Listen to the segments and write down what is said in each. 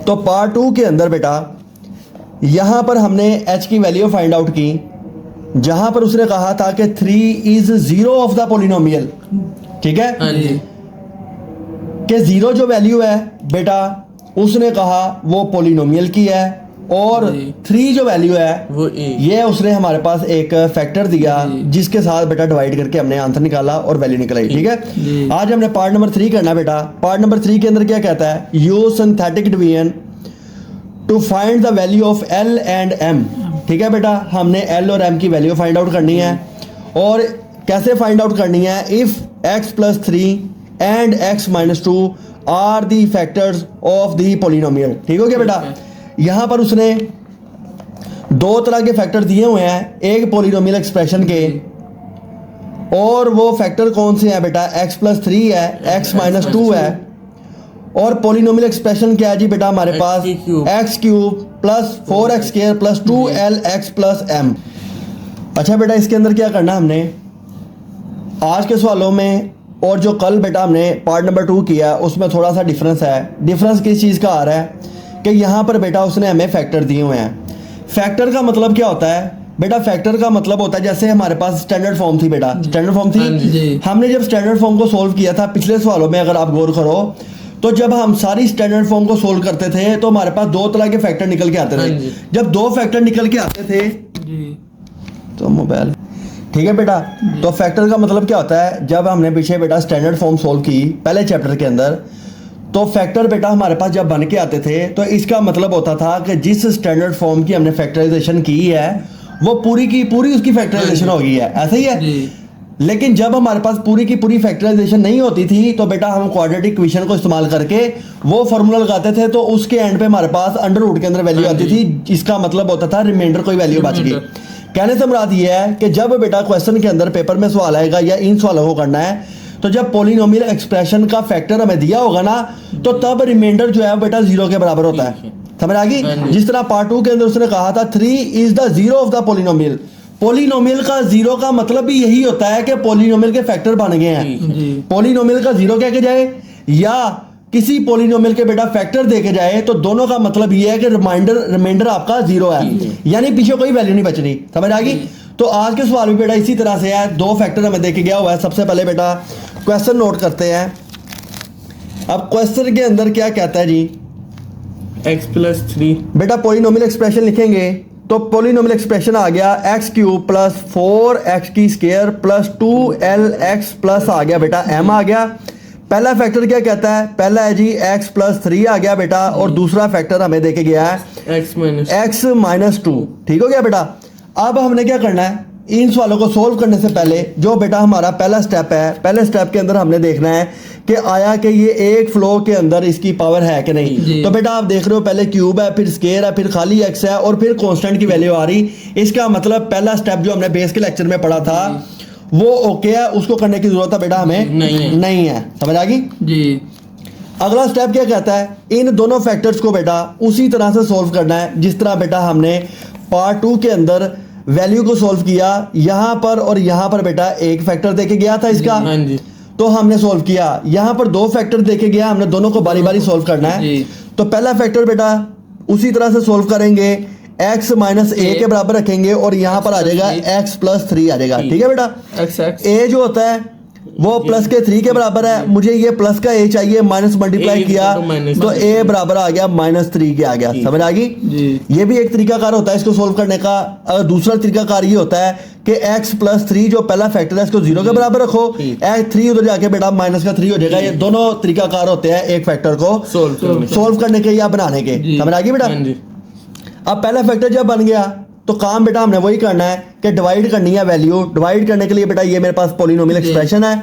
तो पार्ट 2 के अंदर बेटा यहाँ पर हमने h की वैल्यू फाइंड आउट की, जहां पर उसने कहा था कि 3 इज 0 ऑफ द पोलिनोमियल। ठीक है, हाँ जी, कि 0 जो वैल्यू है बेटा उसने कहा वो पोलिनोमियल की है, और जी। 3 जो वैल्यू है वो ए ये उसने हमारे पास एक फैक्टर दिया जिसके साथ बेटा डिवाइड करके हमने आंसर निकाला और वैल्यू निकलाई। ठीक जी। है, आज हमने पार्ट नंबर 3 करना बेटा। पार्ट नंबर 3 के अंदर क्या कहता है, use synthetic division to find the value of L and M. ठीक है बेटा, हमने एल और एम की वैल्यू फाइंड आउट करनी है, और कैसे फाइंड आउट करनी है, if x plus 3 and x minus 2 are the factors of the polynomial. ठीक हो गया बेटा। यहाँ पर उसने 2 तरह के फैक्टर दिए हुए हैं, एक पोलिनोमियल एक्सप्रेशन के, और वो फैक्टर कौन से हैं बेटा, x प्लस 3 है, x माइनस 2 है, और पोलिनोमियल एक्सप्रेशन क्या है जी बेटा हमारे पास, x cube plus 4x square plus 2lx plus m। अच्छा बेटा, इसके अंदर क्या करना हमने आज के सवालों में, और जो कल बेटा हमने पार्ट नंबर 2 किया उसमें थोड़ा सा डिफरेंस है। डिफरेंस किस चीज़ का आ रहा है कि यहाँ पर बेटा उसने हमें फैक्टर दिए हुए हैं। फैक्टर का मतलब क्या होता है बेटा, फैक्टर का मतलब होता है जैसे हमारे पास स्टैंडर्ड फॉर्म थी बेटा, स्टैंडर्ड फॉर्म थी, हमने जब स्टैंडर्ड फॉर्म को सोल्व किया था पिछले सवालों में, अगर आप गौर करो तो जब हम सारी स्टैंडर्ड फॉर्म को सोल्व करते थे तो हमारे पास 2 तरह के फैक्टर निकल के आते थे। जब 2 फैक्टर निकल के आते थे तो मोबाइल, ठीक है बेटा, तो फैक्टर का मतलब क्या होता है, जब हमने पीछे बेटा स्टैंडर्ड फॉर्म सोल्व की पहले चैप्टर के अंदर, तो फैक्टर बेटा हमारे पास जब बन के आते थे तो इसका मतलब होता था कि जिस स्टैंडर्ड फॉर्म की हमने फैक्टराइजेशन की है वो पूरी की पूरी उसकी फैक्टराइजेशन हो गई है, ऐसा ही है। लेकिन जब हमारे पास पूरी की पूरी फैक्टराइजेशन नहीं होती थी तो बेटा हम क्वाड्रेटिक इक्वेशन को इस्तेमाल करके वो फॉर्मूला लगाते थे, तो उसके एंड पे हमारे पास अंडर रूट के अंदर वैल्यू आती थी, इसका मतलब होता था रिमाइंडर कोई वैल्यू बच गई। कहने से मुराद ये है कि जब बेटा क्वेश्चन के अंदर पेपर में सवाल आएगा या इन सवालों को करना है, तो जब पोलिनोमियल एक्सप्रेशन का फैक्टर हमें दिया होगा ना, तो तब रिमाइंडर जो है बेटा 0 के बराबर होता है। समझ आ गई। जिस तरह पार्ट 2 के अंदर उसने कहा था 3 is the 0 of the polynomial. Polynomial का 0 का मतलब भी यही होता है कि पोलिनोमियल के फैक्टर बन गए हैं। पोलिनोमियल का 0 कह के जाए या किसी पोलिनोमियल के बेटा फैक्टर देके जाए, तो दोनों का मतलब ये है कि रिमाइंडर आपका 0 है, यानी पीछे कोई वैल्यू नहीं बच रही। समझ आ गई। तो आज के सवाल भी बेटा इसी तरह से है, 2 फैक्टर हमें देके गया हुआ है। सबसे पहले बेटा क्वेश्चन नोट करते हैं। अब क्वेश्चन के अंदर क्या कहता है जी, x प्लस 3 बेटा पोलिनोमियल एक्सप्रेशन लिखेंगे तो पोलिनोमियल एक्सप्रेशन आ गया एक्स क्यूब प्लस 4x की स्क्वायर प्लस 2lx प्लस आ गया बेटा m आ गया। पहला फैक्टर क्या कहता है, पहला है जी x प्लस 3 आ गया बेटा, और दूसरा फैक्टर हमें देके गया है x माइनस 2। ठीक हो गया बेटा। अब हमने क्या करना है, इन सवालों को सोल्व करने से पहले जो बेटा हमारा पहला स्टेप है, पहले स्टेप के अंदर हमने देखना है कि आया कि ये एक फ्लो के अंदर इसकी पावर है कि नहीं। तो बेटा आप देख रहे हो पहले क्यूब है, फिर स्क्वायर है, फिर खाली x है, और फिर कांस्टेंट की वैल्यू आ रही। इसका मतलब पहला स्टेप जो हमने बेस के लेक्चर में पढ़ा था वो ओके है, उसको करने की जरूरत है बेटा हमें नहीं है। समझ आ गई जी। अगला स्टेप क्या कहता है, इन दोनों फैक्टर्स को बेटा उसी तरह से सोल्व करना है जिस तरह बेटा हमने पार्ट 2 के अंदर वैल्यू को सोल्व किया। यहाँ पर और यहाँ पर बेटा एक फैक्टर देके गया था इसका, तो हमने सोल्व किया। यहाँ पर 2 फैक्टर देके गया, हमने दोनों को बारी बारी सोल्व करना है। तो पहला फैक्टर बेटा उसी तरह से सोल्व करेंगे, x माइनस a के बराबर रखेंगे, और यहाँ पर आ जाएगा x प्लस 3 आ जाएगा। ठीक है बेटा, a जो होता है वो प्लस के 3 के बराबर है, मुझे ये प्लस का a चाहिए, माइनस मल्टीप्लाई किया तो a बराबर आ गया माइनस 3 के आ गया। समझ आ गई। ये भी एक तरीकाकार होता है इसको सोल्व करने का। दूसरा तरीकाकार ये होता है कि x प्लस 3 जो पहला फैक्टर है इसको 0 के बराबर रखो, x 3 उधर जाके बेटा माइनस का 3 हो जाएगा। ये दोनों तरीकाकार होते हैं एक फैक्टर को सोल्व करने के या बनाने के। समझ आ गई बेटा। अब पहला फैक्टर जब बन गया तो काम बेटा हमने वही करना है कि डिवाइड करनी है वैल्यू। डिवाइड करने के लिए बेटा ये मेरे पास पोलिनोमियल एक्सप्रेशन है।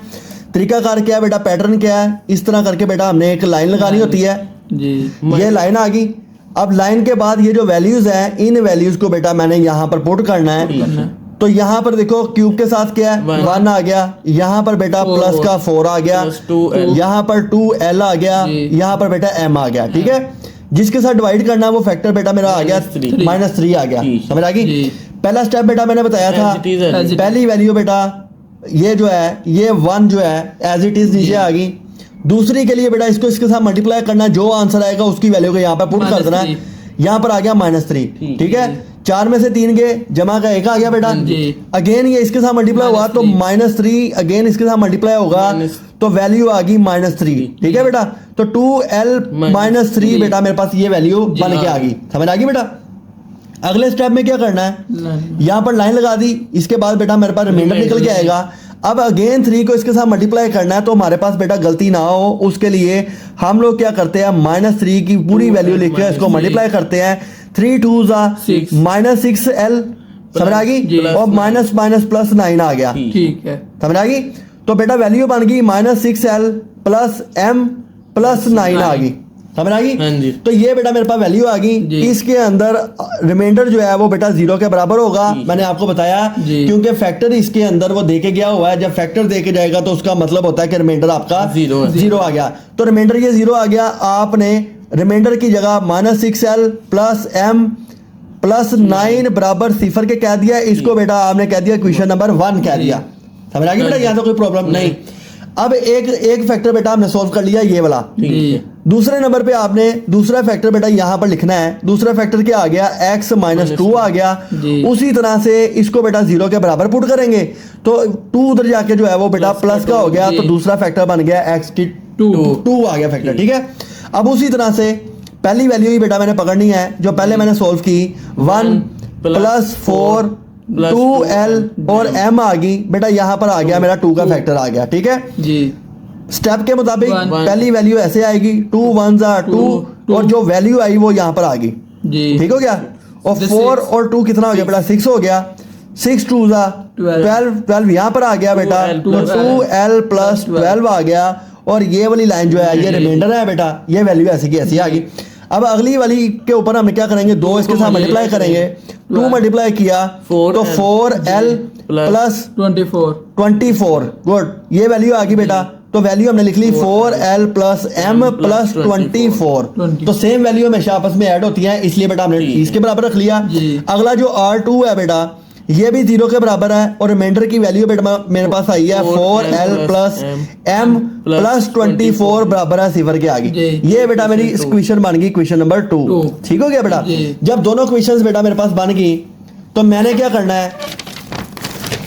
तरीकाकार क्या है बेटा, पैटर्न क्या है, इस तरह करके बेटा हमने एक लाइन लगानी होती है जी। ये लाइन आ गई। अब लाइन के बाद ये जो वैल्यूज हैं, इन वैल्यूज को बेटा मैंने यहाँ पर पुट करना है। तो यहाँ पर देखो क्यूब के साथ क्या है 1 आ गया, यहाँ पर बेटा प्लस का 4 आ गया, यहाँ पर 2l आ गया, यहाँ पर बेटा m आ गया। ठीक है, जिसके साथ डिवाइड करना है वो फैक्टर बेटा मेरा आ गया माइनस 3 आ गया। समझ आ गई। पहला स्टेप बेटा मैंने बताया था, पहली वैल्यू बेटा ये जो है ये 1 जो है एज इट इज नीचे आ गई, दूसरी के लिए बेटा इसको इसके साथ मल्टीप्लाई करना, जो आंसर आएगा उसकी वैल्यू को यहाँ पर पुट कर देना है। यहाँ पर आ गया -3, ठीक है। 4 में से 3 गए, जमा का 1 आ गया बेटा। अगेन ये इसके साथ मल्टीप्लाई हुआ तो -3, अगेन इसके साथ मल्टीप्लाई होगा तो वैल्यू आ गई -3, ठीक है बेटा। तो 2l -3 बेटा मेरे पास ये वैल्यू बन के आ गई, समझ आ गई बेटा। अगले स्टेप में क्या करना है, यहाँ पर लाइन लगा दी, इसके बाद बेटा मेरे पास रिमाइंडर निकल के आएगा। अब अगेन 3 को इसके साथ मल्टीप्लाई करना है, तो हमारे पास बेटा गलती ना हो उसके लिए हम लोग क्या करते हैं, -3 की पूरी वैल्यू लिख के इसको मल्टीप्लाई करते हैं। 3 2 -6l, समझ आ गई, और माइनस माइनस प्लस 9 आ गया, ठीक है, समझ आ गई। तो बेटा वैल्यू बन गई -6l + m + 9 आ गई, समझ आ हाँ जी। गई। तो ये बेटा मेरे पास वैल्यू आ गई। इसके अंदर रिमाइंडर जो है वो बेटा 0 के बराबर होगा, मैंने आपको बताया, क्योंकि फैक्टर इसके अंदर वो देके गया हुआ है। जब फैक्टर देके जाएगा तो उसका मतलब होता है कि रिमाइंडर आपका 0 आ गया। तो रिमाइंडर ये 0 आ गया। आपने रिमाइंडर की जगह -6l + m + 9 बराबर 0 के कह दिया। इसको बेटा आपने कह दिया क्वेश्चन नंबर 1 कह दिया, समझ आ गई बेटा, यहाँ तो कोई प्रॉब्लम नहीं। अब एक फैक्टर बेटा आपने सॉल्व कर लिया, ये वाला। दूसरे नंबर पे आपने दूसरा फैक्टर बेटा यहाँ पर लिखना है। दूसरा फैक्टर क्या आ गया, x - 2 आ गया। उसी तरह से इसको बेटा 0 के बराबर पुट करेंगे तो 2 उधर जाके जो है वो बेटा प्लस का हो गया, तो दूसरा फैक्टर बन गया x की 2 आ गया फैक्टर, ठीक है। अब उसी तरह से पहली वैल्यू ही बेटा मैंने पकड़नी है जो पहले मैंने सोल्व की, 1 + 4 2l और m आ गई बेटा। यहाँ पर आ गया मेरा 2 का फैक्टर आ गया, ठीक है जी। स्टेप के मुताबिक पहली वैल्यू ऐसे आएगी, 2 1 2 और जो वैल्यू आई वो यहाँ पर आ गई, ठीक हो गया। और 4 और 2 कितना हो गया बेटा, 6 हो गया। 6 2 12 यहाँ पर आ गया बेटा, तो 2l + 12 आ गया। और ये वाली लाइन जो है ये रिमाइंडर है बेटा, ये वैल्यू ऐसी की ऐसी आ गई। अब अगली वाली के ऊपर हम क्या करेंगे, 2 इसके साथ मल्टीप्लाई करेंगे। 2 मल्टीप्लाई किया तो 4l + 24, गुड, ये वैल्यू आ गई बेटा। तो वैल्यू हमने लिख ली 4l + m + 24। तो सेम वैल्यू हमेशा आपस में ऐड होती है, इसलिए बेटा हमने इसके बराबर रख लिया। अगला जो R2 है बेटा ये भी 0 के बराबर है और रिमाइंडर की वैल्यू बेटा मेरे पास आई है 4l + m + 24 बराबर है 0 के आगे। ये बेटा मेरी क्वेश्चन बन गई क्वेश्चन नंबर 2, ठीक हो गया बेटा। जब दोनों क्वेश्चंस बेटा मेरे पास बन गई तो मैंने क्या करना है,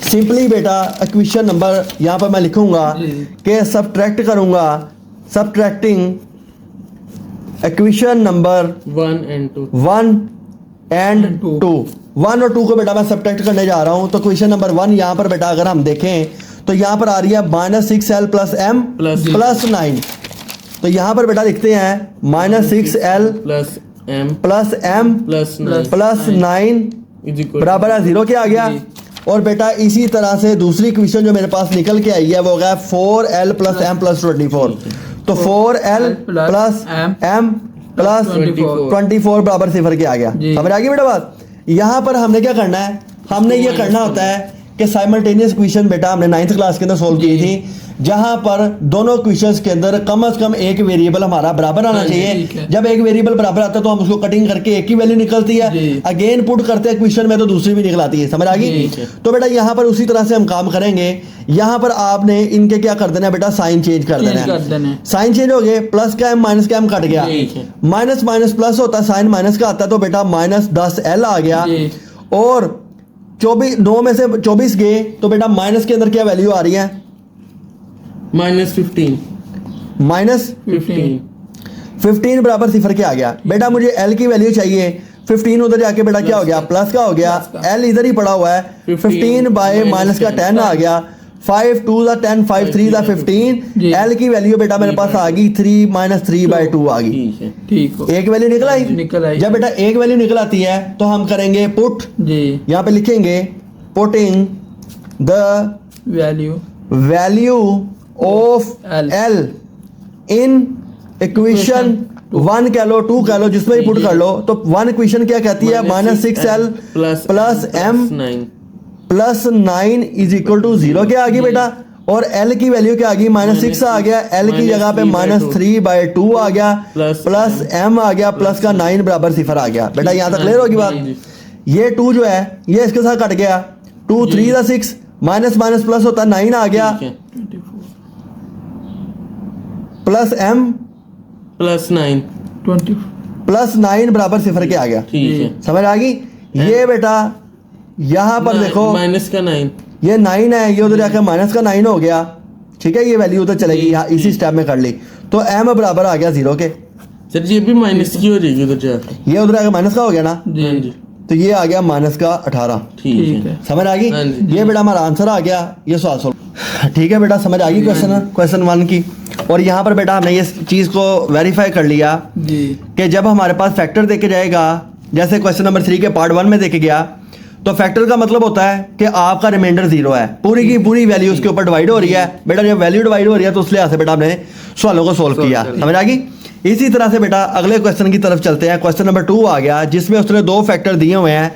सिंपली बेटा क्वेश्चन नंबर यहाँ पर मैं लिखूंगा कि सब्ट्रैक्ट करूंगा, सब्ट्रैक्टिंग क्वेश्चन नंबर 1 and 2 1 और 2 को बेटा मैं सब्ट्रैक्ट करने जा रहा हूं। तो क्वेश्चन नंबर 1 यहाँ पर बेटा अगर हम देखें तो यहाँ पर आ रही है -6l + m + 9। तो यहाँ पर बेटा लिखते हैं -6l + m + 9 बराबर है 0 के आ गया। और बेटा इसी तरह से दूसरी क्वेश्चन जो मेरे पास निकल के आई है वो गया 4l + m + 24। तो 4l + m + 24 बराबर 0 के आ गया, समझ आ गई बेटा बात। यहाँ पर हमने क्या करना है, हमने ये करना होता है कि साइमल्टेनियस क्वेश्चन बेटा हमने 9th क्लास के अंदर सोल्व की थी, जहां पर दोनों क्वेश्चंस के अंदर कम से कम एक वेरिएबल हमारा बराबर आना चाहिए। जब एक वेरिएबल बराबर आता है तो हम उसको कटिंग करके एक ही वैल्यू निकलती है, अगेन पुट करते हैं क्वेश्चन में तो दूसरी भी निकल आती है, समझ आ गई। तो बेटा यहाँ पर उसी तरह से हम काम करेंगे। यहाँ पर आपने इनके क्या कर देना है बेटा, साइन चेंज कर देना है। साइन चेंज हो गए, प्लस का m माइनस का m कट गया, माइनस माइनस प्लस होता है, साइन माइनस का आता है, तो बेटा -10l आ गया। और 9 में से 24 गए तो बेटा माइनस के अंदर क्या वैल्यू आ रही है, -15 बराबर 0 के आ गया। बेटा मुझे l की वैल्यू चाहिए, 15 उधर जाके बेटा क्या हो गया, प्लस का हो गया, l इधर ही पड़ा हुआ है, 15 बाय माइनस का 10 आ गया। 5 2 10 5 3 15, l की वैल्यू बेटा मेरे पास आ गई 3 - 3/2 आ गई, ठीक। एक वैल्यू निकल आई। जब बेटा एक वैल्यू निकल आती है तो हम करेंगे पुट, यहाँ पे लिखेंगे putting the value of l in equation 1 कह लो 2 कह लो जिसमें ही पुट कर लो। तो 1 इक्वेशन क्या कहती है, -6l + m + 9 = 0 के आ गई बेटा। और l की वैल्यू क्या आ गई, -6 आ गया, l की जगह पे -3/2 आ गया, प्लस m आ गया, प्लस का 9 बराबर 0 आ गया। बेटा यहाँ तक क्लियर होगी बात। ये 2 जो है ये इसके साथ कट गया, 2 3 6, माइनस माइनस प्लस होता है, 9 आ गया, प्लस m प्लस 9 20 प्लस 9 बराबर 0 के आ गया। ठीक है। समझ आ गई? ये बेटा यहाँ पर देखो माइनस का 9 ये 9 है, ये उधर जाकर माइनस का 9 हो गया। ठीक है, ये वैल्यू उधर चलेगी, यहाँ इसी स्टेप में कर ली तो m बराबर आ गया 0 के। सर ये भी माइनस की हो जाएगी उधर जाके। ये उधर आकर माइनस का हो गया ना, हाँ जी तो ये आ गया माइनस का 18। ठीक है। समझ आ गई? हाँ जी। ये बेटा हमारा आंसर आ गया, ये सवाल सोल्व। ठीक है बेटा, समझ आ गई क्वेश्चन 1 की। और यहाँ पर बेटा हमने ये चीज़ को वेरीफाई कर लिया जी कि जब हमारे पास फैक्टर देके जाएगा, जैसे क्वेश्चन नंबर 3 के पार्ट 1 में देके गया, तो फैक्टर का मतलब होता है कि आपका रिमाइंडर 0 है, पूरी की पूरी वैल्यू उसके ऊपर डिवाइड हो रही है। बेटा जब वैल्यू डिवाइड हो रही है तो उस लिहाज से बेटा हमने सवालों को सोल्व किया। समझ आ गई? इसी तरह से बेटा अगले क्वेश्चन की तरफ चलते हैं। क्वेश्चन नंबर 2 आ गया, जिसमें उसने 2 फैक्टर दिए हुए हैं,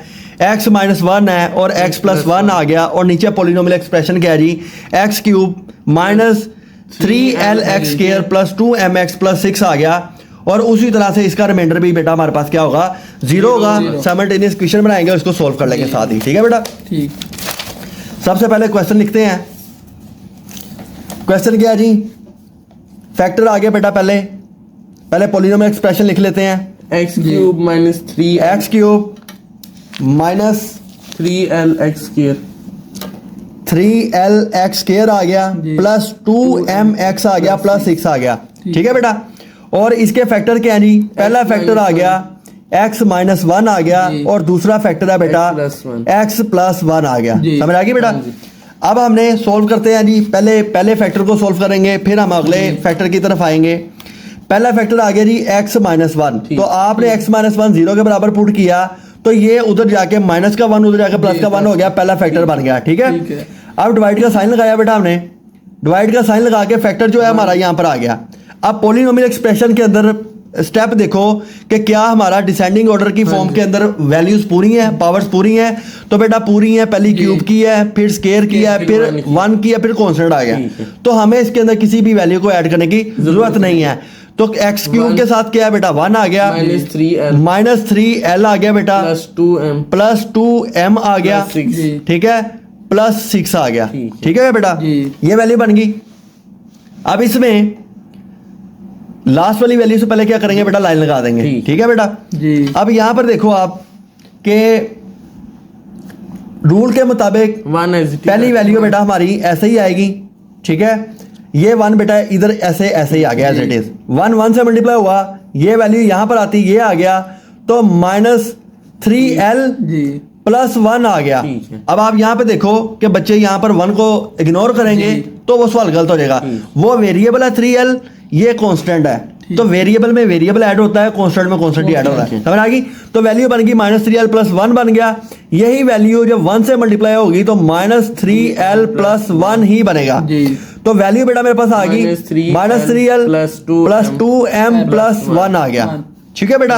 x माइनस 1 है और x प्लस 1 आ गया, और नीचे पोलिनोमियल एक्सप्रेशन क्या है जी, x cube minus 3l(x) square plus 2mx plus 6 आ गया। और उसी तरह से इसका रिमाइंडर भी बेटा हमारे पास क्या होगा, 0 होगा। साइमल्टेनियस क्वेश्चन बनाएंगे, उसको सोल्व कर लेंगे साथ ही। ठीक है बेटा, ठीक सबसे पहले क्वेश्चन लिखते हैं। क्वेश्चन क्या है जी, फैक्टर आ गया बेटा, पहले पोलिनोमियल एक्सप्रेशन लिख लेते हैं। X cube minus 3 x cube minus 3l(x) square 3l(x) square आ गया जी। प्लस 2mx आ गया प्लस 6 आ गया। ठीक है बेटा, और इसके फैक्टर क्या है जी, पहला फैक्टर आ गया x माइनस 1 आ गया, जी। और दूसरा फैक्टर है बेटा x प्लस 1 आ गया। जी। समझ आ गई बेटा? अब हमने सोल्व करते हैं जी, पहले फैक्टर को सोल्व करेंगे, फिर हम अगले फैक्टर की तरफ आएंगे। पहला फैक्टर आ गया जी x माइनस 1, तो आपने x माइनस 1 0 के बराबर पुट किया, तो ये उधर जाके माइनस का 1 उधर जाके प्लस का 1 हो गया, पहला फैक्टर बन गया। ठीक है, ठीक है। अब डिवाइड का साइन लगाया बेटा हमने, डिवाइड का साइन लगा के फैक्टर जो है हमारा यहाँ पर आ गया। अब पोलिनोमियल एक्सप्रेशन के अंदर स्टेप देखो कि क्या हमारा डिसेंडिंग ऑर्डर की फॉर्म के अंदर वैल्यूज पूरी हैं, पावर्स पूरी हैं, तो बेटा पूरी हैं। पहली क्यूब की है, फिर स्केयर की है, फिर 1 की है, फिर कॉन्स्टेंट आ गया। तो हमें इसके अंदर किसी भी वैल्यू को ऐड करने की जरूरत नहीं है। तो एक्स क्यूब के साथ क्या है बेटा, 1 आ गया, माइनस 3l आ गया बेटा, प्लस 2m आ गया। ठीक है, प्लस 6 आ गया। ठीक है बेटा, ये वैल्यू बन गई। अब इसमें लास्ट वाली वैल्यू से पहले क्या करेंगे बेटा, लाइन लगा देंगे। ठीक है बेटा जी। अब यहां पर देखो आप के रूल के मुताबिक पहली वैल्यू बेटा हमारी ऐसे ही आएगी। ठीक है, ये 1 बेटा इधर ऐसे ही आ गया एज इट इज, 1 से मल्टीप्लाई हुआ, ये वैल्यू यहां पर आती, ये आ गया, तो माइनस 3l प्लस 1 आ गया। अब आप यहाँ पे देखो कि बच्चे यहाँ पर 1 को इग्नोर करेंगे तो वो सवाल गलत हो जाएगा। वो वेरिएबल है 3l, ये कांस्टेंट है, तो वेरिएबल में वेरिएबल ऐड होता है, कांस्टेंट में कांस्टेंट ही ऐड होता है। समझ आ गई? तो वैल्यू बन गई माइनस 3l प्लस 1 बन गया। यही वैल्यू जब 1 से मल्टीप्लाई होगी तो माइनस 3l प्लस 1 ही बनेगा। तो वैल्यू बेटा मेरे पास आ गई minus 3l plus 2m plus 1 आ गया। ठीक है बेटा,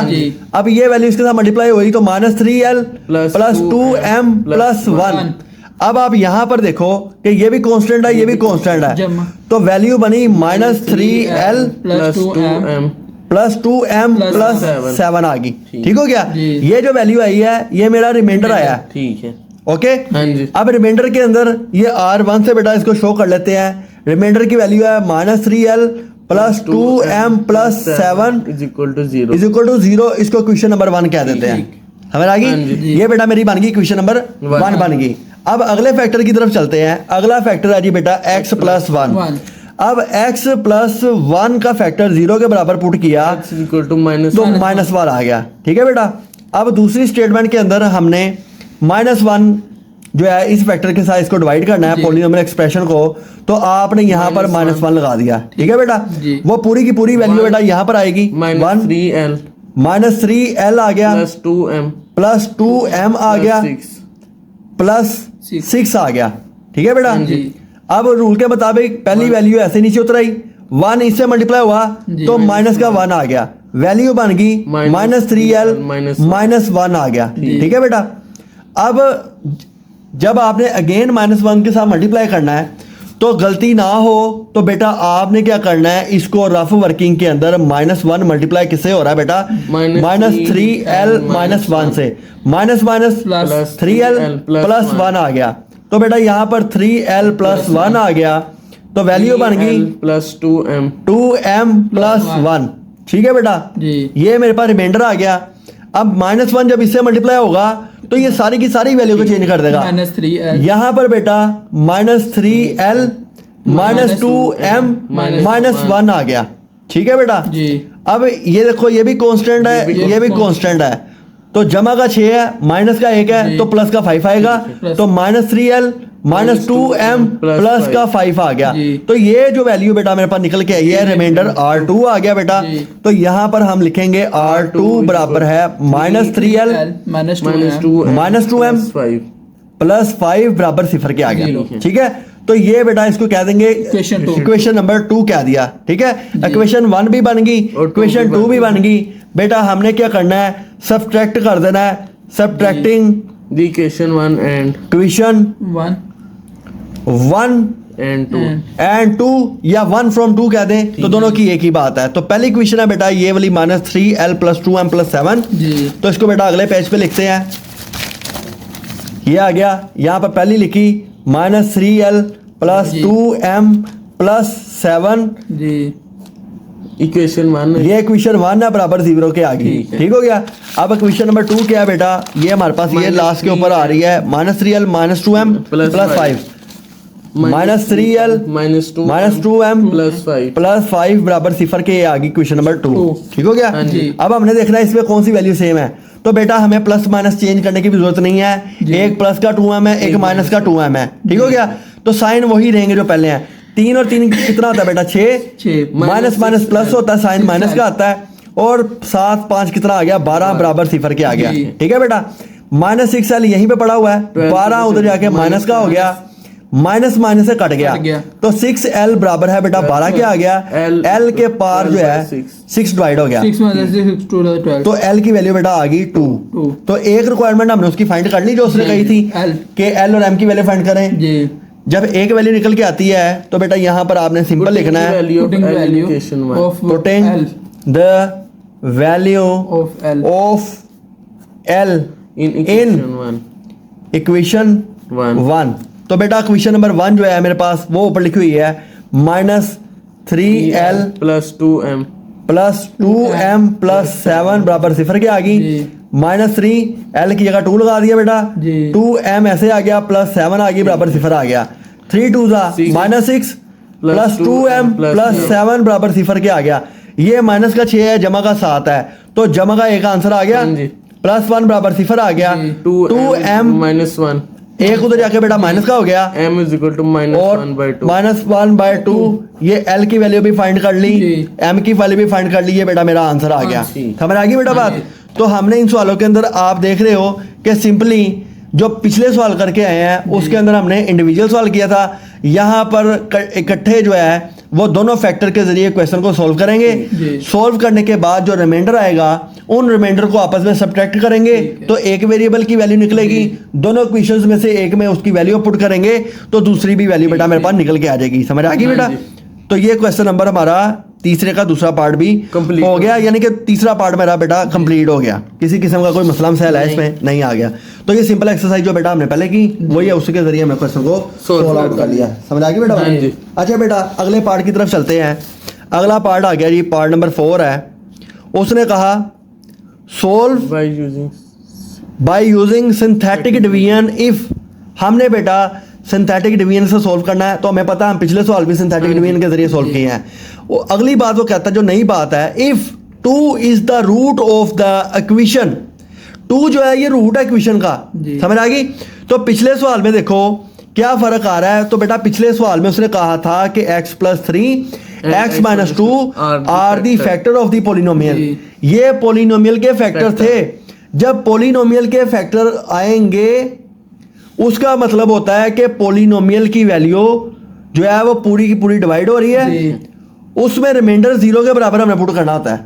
अब ये वैल्यू इसके साथ मल्टीप्लाई हुई तो minus 3l plus 2m plus 1। अब आप यहां पर देखो कि ये भी कांस्टेंट है, ये भी कांस्टेंट है, तो वैल्यू बनी minus 3l plus 2m plus 7 आ गई। ठीक हो गया? ये जो वैल्यू आई है ये मेरा रिमाइंडर आया। ठीक है, ओके। अब रिमाइंडर के अंदर ये R1 से बेटा इसको शो कर लेते हैं। रिमाइंडर की वैल्यू है minus 3l plus 2m plus 7 is equal to 0। इसको क्वेश्चन नंबर 1 कह देते हैं। हमें आ गई? ये बेटा मेरी बन गई क्वेश्चन नंबर 1 बन गई। अब अगले फैक्टर की तरफ चलते हैं। अगला फैक्टर है जी बेटा x प्लस 1। अब x प्लस 1 का फैक्टर 0 के बराबर पुट किया तो माइनस 1 आ गया। ठीक है बेटा, अब दूसरी स्टेटमेंट के अंदर हमने माइनस 1 जो है इस फैक्टर के साथ इसको डिवाइड करना है पॉलिनोमियल एक्सप्रेशन को, तो आपने यहाँ पर माइनस 1 लगा दिया। ठीक है बेटा, वो पूरी की पूरी वैल्यू बेटा यहाँ पर आएगी, माइनस 3l आ गया प्लस 2m आ गया प्लस 6 आ गया। ठीक है बेटा, अब रूल के मुताबिक पहली वैल्यू ऐसे नीचे उतर आई, 1 इससे मल्टीप्लाई हुआ तो माइनस का 1 आ गया, वैल्यू बन गई माइनस 3l माइनस 1 आ गया। ठीक है बेटा, अब जब आपने अगेन माइनस 1 के साथ मल्टीप्लाई करना है तो गलती ना हो तो बेटा आपने क्या करना है, इसको रफ वर्किंग के अंदर माइनस 1 मल्टीप्लाई किससे हो रहा है बेटा, माइनस 3l माइनस 1 से, माइनस माइनस 3l प्लस 1 आ गया। तो बेटा यहाँ पर 3l प्लस 1 आ गया, तो वैल्यू बन गई प्लस 2m 2m प्लस 1। ठीक है बेटा, जी ये मेरे पास रिमाइंडर आ गया। अब -1 जब इससे मल्टीप्लाई होगा तो ये सारी की सारी वैल्यू को चेंज कर देगा। -3l यहाँ पर बेटा -3l -2m -1 आ गया। ठीक है बेटा, जी अब ये देखो ये भी कांस्टेंट है, ये भी कांस्टेंट है, तो जमा का 6 है, माइनस का 1 है, तो प्लस का 5 आएगा, तो -3l -2m प्लस का 5 आ गया। जी। तो ये जो वैल्यू बेटा मेरे पास निकल के आई है, रिमाइंडर R2 आ गया बेटा। जी। तो यहाँ पर हम लिखेंगे R2 बराबर है -3l -2m प्लस 5 बराबर 0 के आ गया। जीरो। ठीक है, तो ये बेटा इसको कह देंगे Equation two। इक्वेशन नंबर 2 कह दिया। ठीक है, इक्वेशन 1 भी बन गई, और two इक्वेशन भी 2 बन भी बन गई। बेटा हमने क्या करना है, सब्ट्रैक्ट कर देना है, subtracting the equation 1 and equation 1 1 and 2 and 2 या 1 फ्रॉम 2 कह दें तो दोनों की एक ही बात है। तो पहली इक्वेशन है बेटा ये वाली -3l + 2m + 7। जी तो इसको बेटा अगले पेज पे लिखते हैं। ये आ गया, यहाँ पर पहली लिखी -3l + जी। 2m + 7। जी equation 1 ये इक्वेशन 1 है बराबर 0 के आ गई। ठीक है। ठीक हो गया। अब इक्वेशन नंबर 2 क्या है बेटा, ये हमारे पास ये लास्ट के ऊपर आ रही है -3l -2m Plus + 5 -3l -2m plus 5 +5 बराबर 0 के आ गई इक्वेशन नंबर 2। Two। ठीक हो गया। हाँ जी। अब हमने देखना है इसमें कौन सी वैल्यू सेम है। तो बेटा हमें प्लस माइनस चेंज करने की भी जरूरत नहीं है, जी। एक प्लस का 2m है, एक माइनस का 2m है। ठीक हो गया, तो साइन वही रहेंगे जो पहले हैं। 3 और 3 कितना होता है बेटा 6, 6 माइनस माइनस प्लस होता है, साइन माइनस का आता है, और 7 5 कितना आ गया 12 बराबर 0 के आ गया। जी। ठीक है बेटा, -6l यहीं पे पड़ा हुआ है, 12 उधर जाके माइनस का हो गया, माइनस माइनस से कट गया, कट गया। तो 6l बराबर है बेटा 12 के आ गया। L l के पार जो है 6 डिवाइड हो गया, 6 - 6 2 12 तो l की वैल्यू बेटा आ गई 2। Two। तो एक रिक्वायरमेंट हमने उसकी फाइंड कर ली जो उसने जी, कही थी L। कि l और m की वैल्यू फाइंड करें। जी जब एक वैल्यू निकल के आती है तो बेटा यहाँ पर आपने सिंपल लिखना है, putting value equation 1 of putting L the value of L of l in in equation 1 equation 1। तो बेटा इक्वेशन नंबर 1 जो है मेरे पास वो ऊपर लिखी हुई है -3l plus 2m + 2m + 7 बराबर 0 के आ गई। जी। -3l की जगह 2 लगा दिया बेटा, जी। 2m ऐसे आ गया, +7 आ गई बराबर 0 आ गया। 3 2 -6 + 2m + 7 बराबर 0 के आ गया। ये माइनस का 6 है, जमा का 7 है, तो जमा का एक आंसर आ गया, हाँ जी। +1 बराबर 0 आ गया। जी। 2m minus 1 एक उधर जाके बेटा माइनस का हो गया, m is equal to और -1/2 -1/2 ये l की वैल्यू भी फाइंड कर ली, जी। m की वैल्यू भी फाइंड कर ली, ये बेटा मेरा आंसर आ गया। जी। समझ आ गई बेटा बात। जी। तो हमने इन सवालों के अंदर आप देख रहे हो कि सिंपली जो पिछले सवाल करके आए हैं उसके अंदर हमने इंडिविजुअल सवाल किया था, यहाँ पर इकट्ठे जो है वो दोनों फैक्टर के जरिए क्वेश्चन को सॉल्व करेंगे। जी। सॉल्व करने के बाद जो रिमाइंडर आएगा उन रिमाइंडर को आपस में सब्ट्रैक्ट करेंगे, तो एक वेरिएबल की वैल्यू निकलेगी, दोनों इक्वेशंस में से एक में उसकी वैल्यू पुट करेंगे तो दूसरी भी वैल्यू बेटा मेरे पास निकल के आ जाएगी। समझ आ गई बेटा। जी। तो ये क्वेश्चन नंबर हमारा तीसरे का दूसरा पार्ट भी Complete हो गया, यानी कि तीसरा पार्ट मेरा बेटा कंप्लीट हो गया, किसी किस्म का कोई मसला मसाइल है इसमें नहीं आ गया। तो ये सिंपल एक्सरसाइज जो बेटा हमने पहले की वही है, उसके जरिए हमने क्वेश्चन को सॉल्व आउट कर लिया। समझ आ गई बेटा। हाँ जी। अच्छा बेटा अगले पार्ट की तरफ चलते हैं। अगला पार्ट आ गया जी, पार्ट नंबर 4 है। उसने कहा solve by using by using synthetic division if. हमने बेटा सिंथेटिक डिवीजन से सॉल्व करना है, तो हमें पता है हम पिछले सवाल भी सिंथेटिक डिवीजन के जरिए सॉल्व किए हैं। वो अगली बात वो कहता है जो नई बात है, if 2 is the root of the equation. 2 जो है ये रूट है इक्वेशन का। जी। समझ आ गई। तो पिछले सवाल में देखो क्या फर्क आ रहा है। तो बेटा पिछले सवाल में उसने कहा था कि x + 3 x - 2 are the factor of the polynomial. जी। ये पोलिनोमियल के फैक्टर थे। जब पोलिनोमियल के फैक्टर आएंगे उसका मतलब होता है कि पोलिनोमियल की वैल्यू जो है वो पूरी की पूरी डिवाइड हो रही है, जी। उसमें रिमाइंडर 0 के बराबर हमें पुट करना होता है।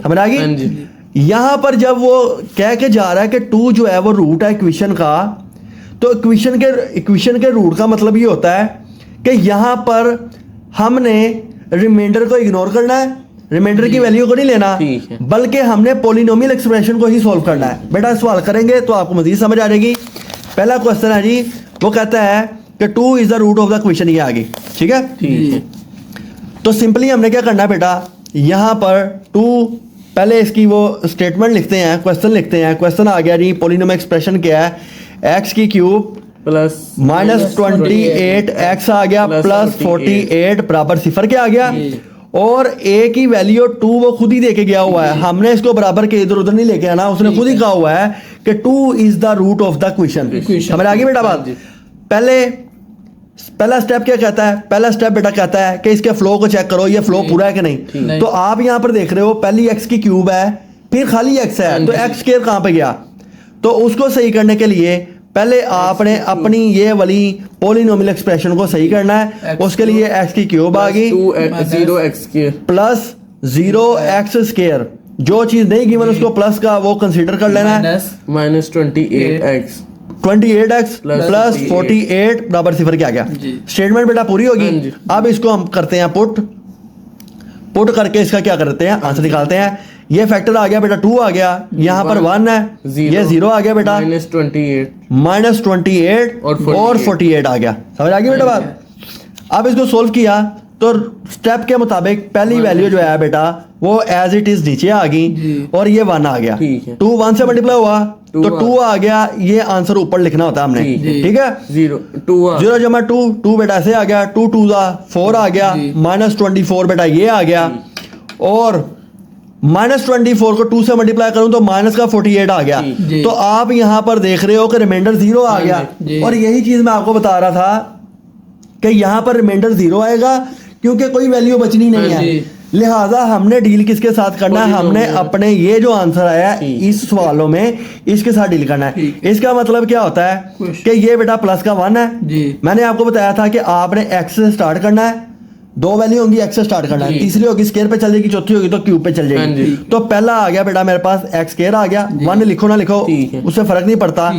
समझ आ हाँ गई। जी। यहां पर जब वो कह के जा रहा है कि 2 जो है वो रूट है इक्वेशन का, तो इक्वेशन के रूट का मतलब ये होता है कि यहां पर हमने रिमाइंडर को इग्नोर करना है, रिमाइंडर की वैल्यू को नहीं लेना, ठीक है। बल्कि हमने पोलिनोमियल एक्सप्रेशन को ही सॉल्व करना है। बेटा सवाल करेंगे तो आपको मजीद समझ आ जाएगी। पहला क्वेश्चन है जी, वो कहता है कि 2 is the root of the question, ये आ गई। ठीक है, ठीक है। तो सिंपली हमने क्या करना है बेटा, यहाँ पर 2 पहले इसकी वो स्टेटमेंट लिखते हैं, क्वेश्चन लिखते हैं। क्वेश्चन आ गया जी, पोलिनोम एक्सप्रेशन क्या है, एक्स की क्यूब प्लस -28 एक्स आ गया प्लस 48 बराबर 0 क्या आ गया, और ए की वैल्यू 2 वो खुद ही देके गया हुआ है, हमने इसको बराबर के इधर उधर नहीं लेके आना, उसने खुद ही कहा हुआ है कि 2 is the root of the question. हमारे आगे बेटा बात, पहला स्टेप क्या कहता है, पहला स्टेप बेटा कहता है कि इसके फ्लो को चेक करो, ये फ्लो पूरा है कि नहीं। तो आप यहाँ पर देख रहे हो पहली एक्स की क्यूब है, फिर खाली एक्स है, तो एक्स स्क्वायर कहाँ पे गया, तो उसको सही करने के लिए पहले आपने अपनी ये वाली पोलिनोमियल एक्सप्रेशन को सही करना है। उसके लिए एक्स की क्यूब आ गई 0x square plus 0x square, जो चीज नहीं गिवन उसको प्लस का वो कंसीडर कर लेना है, माइनस 28x 28x प्लस 48 बराबर 0 क्या गया। स्टेटमेंट बेटा पूरी होगी। अब इसको हम करते हैं पुट करके इसका क्या करते हैं, आंसर निकालते हैं। ये फैक्टर आ गया बेटा 2 आ गया, यहाँ पर 1 है, ये 0 आ गया बेटा, -28 और 48 आ गया। समझ आ गई बेटा बात। अब इसको सोल्व किया तो स्टेप के मुताबिक पहली वैल्यू जो है बेटा वो एज इट इज नीचे आ गई और ये 1 आ गया, 2 1 से मल्टीप्लाई हुआ तो 2 आ गया, ये आंसर ऊपर लिखना होता है हमने। ठीक है, 0 जमा 2 बेटा ऐसे आ गया, 2 2 4 आ गया, -24 बेटा ये आ गया, और -24 को 2 से मल्टीप्लाई करूं तो माइनस का 48 आ गया। तो आप यहां पर देख रहे हो कि रिमाइंडर 0 आ गया, और यही चीज मैं आपको बता रहा था कि यहां पर रिमाइंडर 0 आएगा क्योंकि कोई वैल्यू बचनी नहीं है। लिहाजा हमने डील किसके साथ करना है, हमने अपने ये जो आंसर आया इस सवालों में इसके साथ डील करना है। इसका मतलब क्या होता है कि ये बेटा प्लस का 1 है, मैंने आपको बताया था कि आपने एक्स से स्टार्ट करना है, 2 वैल्यू होंगी, एक्स से स्टार्ट करना है, तीसरी होगी स्क्वायर पे चल जाएगी, चौथी होगी तो क्यूब पे चल जाएगी। तो पहला आ गया बेटा मेरे पास एक्स स्क्वायर आ गया, 1 लिखो ना लिखो उससे फर्क नहीं पड़ता,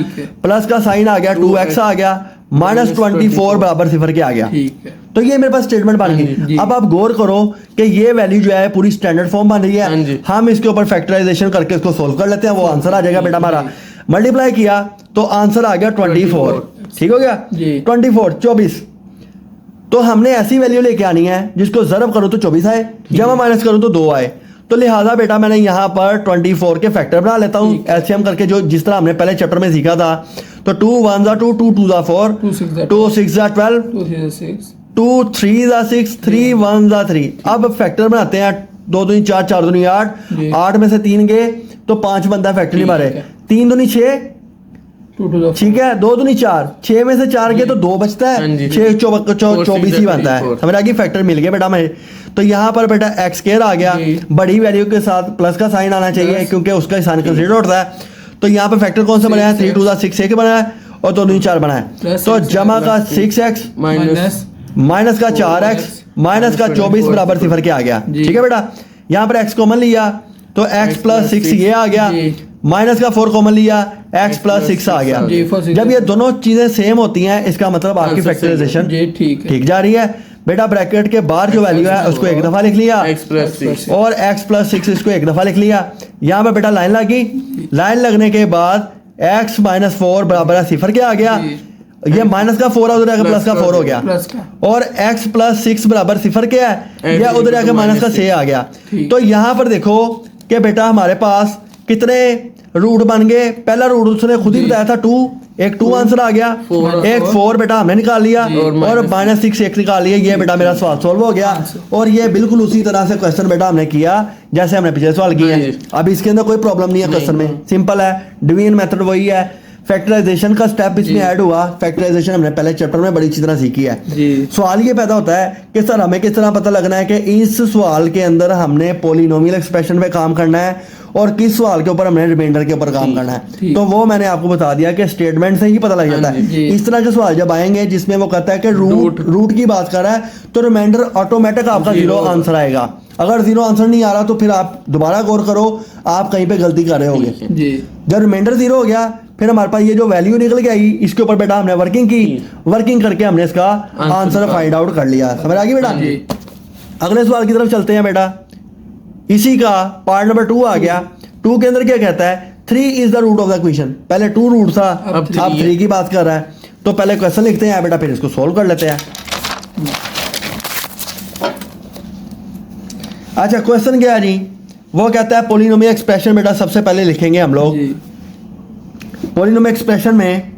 प्लस का साइन आ गया 2x आ गया, -24 बराबर 0 के आ गया। तो ये मेरे पास स्टेटमेंट बन गई। अब आप गौर करो कि ये वैल्यू जो है पूरी स्टैंडर्ड फॉर्म बन रही है, हम इसके ऊपर फैक्टराइजेशन करके इसको सोल्व कर लेते हैं, वो आंसर आ जाएगा बेटा हमारा। मल्टीप्लाई किया तो आंसर आ गया 24, ठीक हो गया, 24। तो हमने ऐसी वैल्यू लेके आनी है जिसको ज़रब करूं तो 24 आए, जमा माइनस करूं तो 2 आए। तो लिहाजा बेटा मैंने यहाँ पर 24 के फैक्टर बना लेता हूँ एलसीएम करके, जो जिस तरह हमने पहले चैप्टर में सीखा था। तो 2 1 2 2 2 4 2 6 12 2 3 6 3 1 3। अब फैक्टर बनाते हैं, 2 दूनी 4 4 दूनी 8, 8 में से 3 गए तो 5 बनता है, फैक्टर नहीं मारे, 3 दूनी 6, ठीक है, 2 दूनी 4, 6 में से 4 गए तो 2 बचता है, 6 24 ही बनता है। समझ आ गई, फैक्टर मिल गया बेटा हमें। तो यहाँ पर बेटा एक्स स्क्वायर आ गया, बड़ी वैल्यू के साथ प्लस का साइन आना चाहिए क्योंकि उसका साइन कंसीडर होता है। तो यहाँ पर फैक्टर कौन सा बनाया, 3 2 6 1 बनाया और 2 दूनी 4 बनाया। तो जमा का 6x माइनस का 4x माइनस का 24 बराबर 0 के आ गया। ठीक है बेटा, यहाँ पर x कॉमन लिया तो x प्लस 6 ये आ गया, माइनस का 4 कॉमन लिया, x प्लस 6 आ गया। जब ये दोनों चीजें सेम होती हैं इसका मतलब आपकी फैक्टराइजेशन ठीक जा रही है बेटा। ब्रैकेट के बाहर जो वैल्यू है उसको एक दफा लिख लिया और x प्लस 6 इसको एक दफा लिख लिया। यहाँ पे बेटा लाइन लगी, लाइन लगने के बाद x माइनस 4 बराबर 0 क्या आ गया, ये माइनस का 4 उधर आके प्लस का 4 हो गया, और x प्लस 6 बराबर 0 क्या है, या उधर आके माइनस का 6 आ गया। तो यहाँ पर देखो कि बेटा हमारे पास कितने रूट बन गए। पहला रूट उसने खुद ही बताया था 2, एक 2 आंसर आ गया, एक 4 बेटा हमने निकाल लिया और -6 एक निकाल लिया। ये बेटा मेरा सवाल सॉल्व हो गया, और ये बिल्कुल उसी तरह से क्वेश्चन बेटा हमने किया जैसे हमने पिछले सवाल किए हैं। अब इसके अंदर कोई प्रॉब्लम नहीं है, क्वेश्चन में सिंपल है, डिवीजन मेथड वही है, फैक्टराइजेशन का स्टेप इसमें ऐड हुआ। फैक्टराइजेशन हमने पहले चैप्टर में बड़ी अच्छी तरह सीखी है। सवाल ये पैदा होता है कि सर हमें किस तरह पता लगना है कि इस सवाल के अंदर हमने पोलिनोमियल एक्सप्रेशन पे काम करना है और किस सवाल के ऊपर हमने रिमाइंडर के ऊपर काम करना है। तो वो मैंने आपको बता दिया कि स्टेटमेंट से ही पता लग जाता है। इस तरह के सवाल जब आएंगे जिसमें वो कहता है कि रूट की बात कर रहा है तो रिमाइंडर ऑटोमेटिक आपका 0 आंसर आएगा। अगर 0 आंसर नहीं आ रहा तो फिर आप दोबारा गौर करो, आप कहीं पे गलती कर रहे होंगे। जब रिमाइंडर 0 हो गया फिर हमारे पास ये जो वैल्यू निकल के आई इसके ऊपर बेटा हमने वर्किंग की, वर्किंग करके हमने इसका आंसर फाइंड आउट कर लिया। समझ आ गई बेटा। अगले सवाल की तरफ चलते हैं बेटा। इसी का पार्ट नंबर 2 आ गया। 2 के अंदर क्या कहता है, 3 is the root of the question. पहले 2 रूट था, अब 3 की बात कर रहा है। तो पहले क्वेश्चन लिखते हैं बेटा, फिर इसको सोल्व कर लेते हैं। अच्छा, क्वेश्चन क्या है जी? वो कहता है पोलिनोमियल एक्सप्रेशन बेटा सबसे पहले लिखेंगे हम लोग। जी पोलिनोमियल एक्सप्रेशन में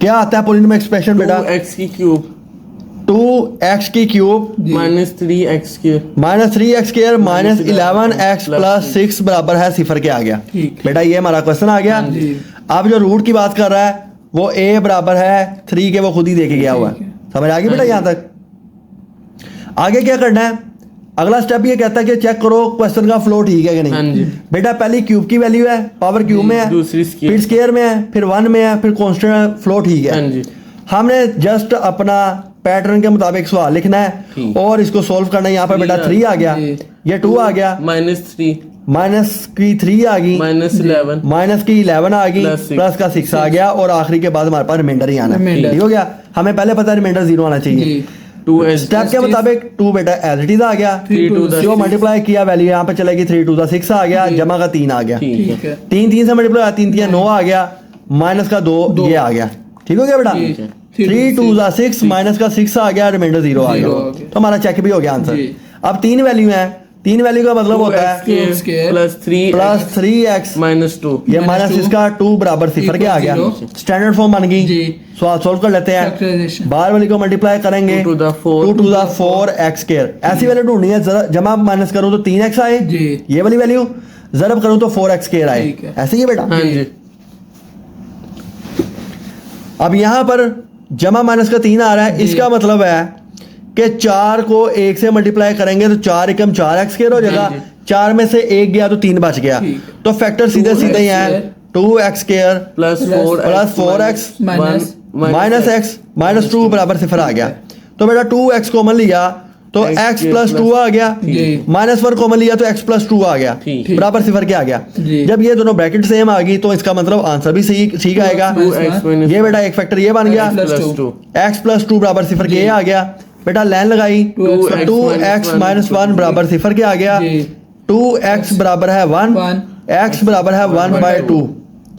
क्या आता है? पोलिनोमियल एक्सप्रेशन बेटा 2x की क्यूब 2x की क्यूब जी माइनस 3x की minus 3x square minus 11x plus 6 बराबर है 0 के आ गया। ठीक। बेटा ये हमारा क्वेश्चन आ गया। जी अब जो रूट की बात कर रहा है वो a बराबर है 3 के, वो खुद ही देके गया हुआ ठीक है। है। समझ आ गई बेटा? यहाँ तक आगे क्या करना है? अगला स्टेप ये कहता है कि चेक करो क्वेश्चन का फ्लो ठीक है कि हाँ नहीं। जी। बेटा पहली क्यूब की वैल्यू है, पावर क्यूब में है, दूसरी स्केयर फिर स्क्वायर में है, फिर 1 में है, फिर कांस्टेंट, फ्लो ठीक है। हाँ जी हमने जस्ट अपना पैटर्न के मुताबिक सवाल लिखना है ठीक। और इसको सोल्व करना है। यहाँ पर बेटा 3 आ गया, जी। ये 2 आ गया, -3 माइनस की 3 आ गई, -11 माइनस की 11 आ गई, Plus six। प्लस का 6 आ गया और आखिरी के बाद हमारे पास रिमाइंडर ही आना है। Remainder। ठीक हो गया? हमें पहले पता है रिमाइंडर 0 आना चाहिए। जी 2s स्टेप के मुताबिक 2 बेटा एज इट इज आ गया, 3 to the जो मल्टीप्लाई किया वैल्यू यहाँ पे चलेगी 3 to the 6 आ गया, जी। जमा का 3 आ गया, ठीक ठीक है है 3 3 से मल्टीप्लाई 3 3 9 आ गया, माइनस का 2 दो। ये आ गया। ठीक हो गया बेटा? जी। 3 to the 6 माइनस का 6 आ गया, रिमाइंडर 0 आ Zero आ गया। गया। तो हमारा चेक भी हो गया आंसर। जी। अब 3 वैल्यू है, 3 वैल्यू का मतलब होता है Cube square plus 3 plus 3x -2 ये Minus माइनस 2 इसका 2 बराबर 0 के आ गया। Zero। स्टैंडर्ड फॉर्म बन गई। जी। सवाल सोल्व कर लेते हैं। फैक्टराइजेशन बाहर वाली को मल्टीप्लाई करेंगे 2 to the 4 2 to the 4x square. ऐसी वैल्यू ढूंढनी है, जरा जमा माइनस करूं तो 3x आए, जी ये वाली वैल्यू जरब करूं तो 4x स्क्वायर आए। ठीक है। ऐसे ही है बेटा? हाँ जी अब यहाँ पर जमा माइनस का 3 आ रहा है, जी। इसका मतलब है कि 4 को 1 से मल्टीप्लाई करेंगे तो 4 एकम 4x स्क्वायर हो जाएगा। जी। 4 में से 1 गया तो 3 बच गया, ठीक। तो फैक्टर सीधे 2x सीधे ही है square 2x square plus plus 4x minus minus x minus 2 बराबर 0 आ गया। तो बेटा 2x कॉमन लिया तो X x के प्लस 2 plus- आ गया, जी। माइनस 1 कॉमन लिया तो x प्लस 2 आ गया, ठीक। बराबर 0 के आ गया। जी। जब ये दोनों ब्रैकेट सेम आ गई तो इसका मतलब आंसर भी सही ठीक आएगा। 2x minus ये बेटा एक फैक्टर ये बन गया, X plus plus 2 x plus 2 बराबर 0 के जी। ये आ गया। बेटा लाइन लगाई 2x 2x माइनस 1 बराबर 0 के आ गया। जी 2x बराबर है 1, 1 x बराबर है 1 बाय 2।